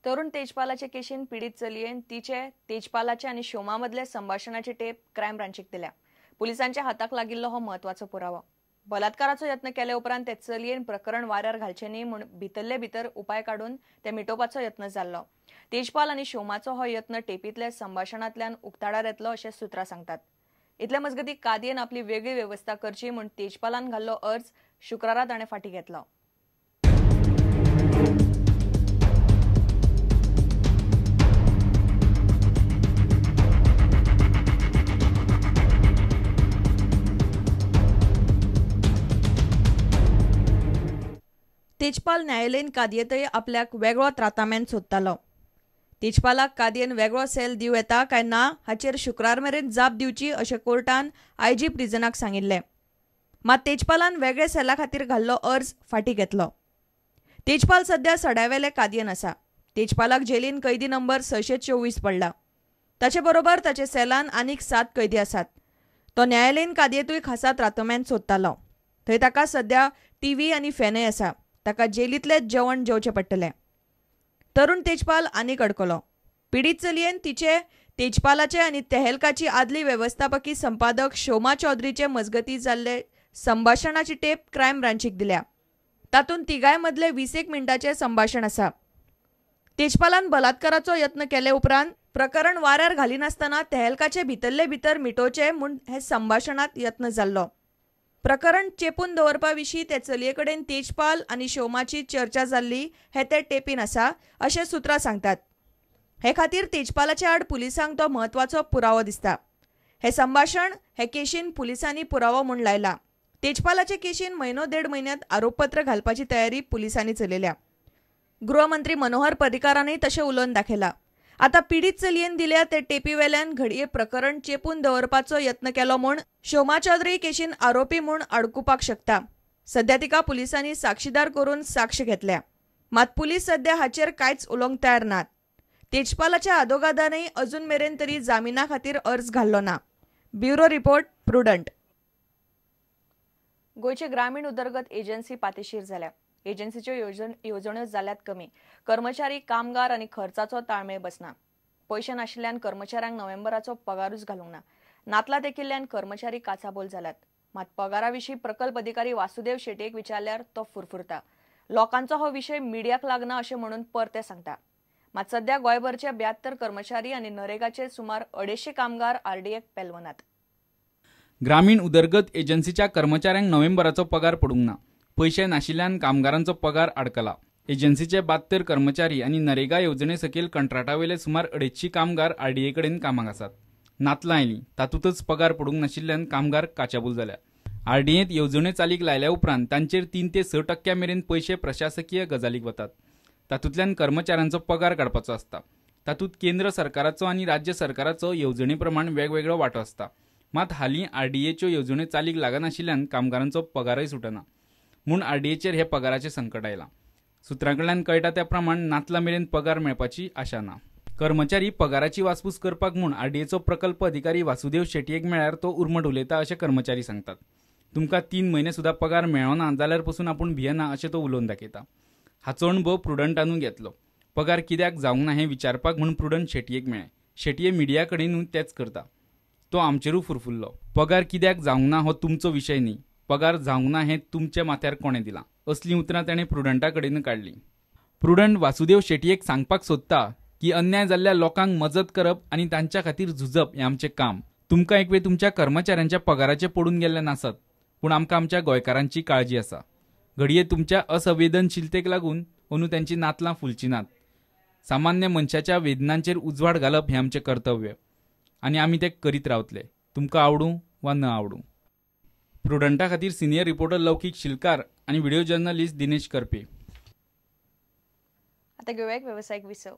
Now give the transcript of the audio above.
तरुण तेजपालाचे केशीन पीडित चलयेन तिचे तेजपालाचे आणि शोमामधले संभाषणाची टेप क्रायम ब्रांचीक दिल्या। पुलिसांच्या हाताक लागिल्लो हो महत्वाचो पुरावो। बलात्काराचो यत्न केले उपरांत ते चलयेन प्रकरण वाऱ्यार घालचे न्ही म्हूण भितरले भितर उपाय काढून ते मिटोवपाचो यत्न जाल्लो। तेजपाल आणि शोमाचो हो यत्न टेपीतले संभाषणांतल्यान उक्ताडार येतलो अशें सुत्रां सांगतात। इतले मजगती कादयेन आपली वेगळी व्यवस्था करची म्हूण तेजपालान घाल्लो अर्ज शुक्रारा ताणें फाटीं घेतलो। तेजपाल न्यायालयीन कादयेतय आपल्याक वेगळो ट्रातामेंट सोदतालो। तेजपालाक कादयेन वेगळो सेल दिव येता काय ना हाचेर शुक्रार मेरेन जाप दिवची अशें कोर्टान आयजी प्रिझनाक सांगिल्लें। मात तेजपालान वेगळे सेला खातीर घाल्लो अर्ज फाटीं घेतलो। तेजपाल सध्या सड्यावेले कादयेन आसा। तेजपालाक जेलीन कैदी नंबर 624 पडला। ताचे बरोबर ताचे सेलान आनीक 7 कैदी आसात। तो न्यायालयीन कादयेतूय खासा ट्रातामेंट सोदतालो। थंय ताका सध्या टीव्ही आनी फॅनय आसा। ताका जेलींतलेंच जेवण जेवचें पडटलें। तरुण तेजपाल आनीक अडकलो। पीडित चलयेन तिचे तेजपालाचे आनी तेहलकाची आदली वेवस्थापकी संपादक शोमा चौधरीचे मजगतीं जाल्ले संभाषणाची टेप क्रायम ब्रांचीक दिल्या। तातूंत तिगाय मदले 20 मिनटांचे संभाषण आसा। तेजपालान बलात्काराचो यत्न केले उपरांत प्रकरण वाऱ्यार घालिनासतना तेहलकाचे भितरले भितर मिटोवचे म्हूण हे संभाषणांत यत्न जाल्लो। प्रकरण चेपून दवरपा विशीं ते चलये कडेन तेजपाल आनी शोमाची चर्चा जाल्ली हे ते टेपीन आसा अशें सुत्रां सांगतात। हे खातीर तेजपालाचे आड पुलिसांक तो म्हत्वाचो पुरावो दिसता। हे संभाषण हे केशीन पुलिसांनी पुरावो म्हूण लायला। तेजपालाचे केशीन म्हयनो 1.5 म्हयन्यांत आरोपपत्र घालपाची तयारी पुलिसांनी चलयल्या। गृहमंत्री मनोहर पर्रीकारानय तशें उलोवन दाखयला। आता पीडित चलयेन दिल्या ते टेपी वेल्यान घडये प्रकरण चेपून दवरपाचो यत्न केलो म्हूण शोमा चौधरी केशीन आरोपी म्हूण आडकुपाक शकता। सध्या तिका पुलिसांनी साक्षीदार करून साक्ष घेतल्या। मात पुलीस सध्या हाचेर कांयच उलोवंक तयार नात। तेजपालाच्या आदोगादानय अजून मेरेन तरी जामिना खातीर अर्ज घाल्लो ना। Bureau report prudent. गोयचे ग्रामीण उदरगत एजन्सी पातेशीर जाल्या। एजन्सीच्यो येवजण्यो जाल्यात कमी। कर्मचारी कामगार आनी खर्चाचो ताळमेळ बसना। पैसे नाशिल्ल्यान कर्मचाऱ्यांक नोव्हेंबराचो पगारूच घालूंक ना। नातलां तेकिल्ल्यान कर्मचारी काचाबोल जाल्यात। मात पगारा विशीं प्रकल्प अधिकारी वासुदेव शेटयेक विचारल्यार तो फुरफुरता। लोकांचो हो विशय मिडियाक लागना अशें म्हणून परते सांगता। मात सध्या गोंयभरचे 72 कर्मचारी आनी नरेगाचे सुमार 250 कामगार आरडीएक पेलवनात। ग्रामीण उदरगत एजन्सीच्या कर्मचाऱ्यांक नोव्हेंबराचो पगार पडूंक ना। पैसे नाशिल्ल्यान कामगारांचो पगार आडकला। एजन्सीचे 72 कर्मचारी आनी नरेगा येवजणे सकयल कंत्राटावेले सुमार 250 कामगार आरडीए कडेन कामाक आसात। नातलां आयलीं, तातूंतच पगार पडूंक नाशिल्ल्यान कामगार काचाबूल जाल्या। आरडीएंत येवजण्यो चालीक लायल्या उपरांत तांचेर 3 ते 6% मेरेन पैसे प्रशासकीय गजालीक वतात। तातूंतल्यान कर्मचाऱ्यांचो पगार काडपाचो आसता। तातूंत केंद्र सरकाराचो आनी राज्य सरकाराचो येवजणे प्रमाण वेगवेगळो वांटो आसता। मात हालीं आरडीएच्यो येवजण्यो चालीक लागनाशिल्ल्यान कामगारांचो पगारय सुटना म्हूण आरडीएचेर हे पगाराचें संकट आयलां। सुत्रां कडल्यान कळटा त्या प्रमाण नातलां मेरेन पगार मेळपाची आशा ना। कर्मचारी पगाराची वासपूस करपाक म्हूण आरडीएचो प्रकल्प अधिकारी वासुदेव शेटयेक मेळ्यार तो उर्मट उलयता अशें कर्मचारी सांगतात। तुमकां 3 म्हयने सुद्दां पगार मेळ्ळो ना जाल्यार पसून आपूण भियेना अशें तो उलोवन दाखयता। हाचो अणभव प्रुडंटानूय घेतलो। पगार कित्याक जावंक ना हें विचारपाक म्हूण प्रुडंट शेटयेक मेळ्ळे। शेटये मिडिया कडेनूय तेंच करता। तो आमचेरूय फुरफुरलो। पगार कित्याक जावंक ना हो तुमचो विशय न्ही। पगार जावंक ना हें तुमच्या माथ्यार कोणें दिलां। असलीं उतरां ताणें प्रुडंटा कडेन काडलीं। प्रुडंट वासुदेव शेटयेक सांगपाक सोदता की अन्याय जाल्ल्या लोकांक मजत करप आनी तांच्या खातीर झुजप हें आमचें काम। तुमकां एक वेळ तुमच्या कर्मचाऱ्यांच्या पगाराचे पडून गेल्ले नासत, पूण आमकां आमच्या गोंयकारांची काळजी आसा। घडये तुमच्या असंवेदनशीलतेक लागून अंदू तांची नातलां फुलची नात। सामान्य मनशाच्या वेदनांचेर उजवाड घालप हें आमचें कर्तव्य आनी आमी तें करीत रावतले, तुमकां आवडूं वा न आवडूं। प्रुडंटा खातीर सिनियर रिपोर्टर लौकीक शिलकार आनी व्हिडिओ जर्नलिस्ट दिनेश करपे। आता घेऊया एक व्यावसायिक विसव।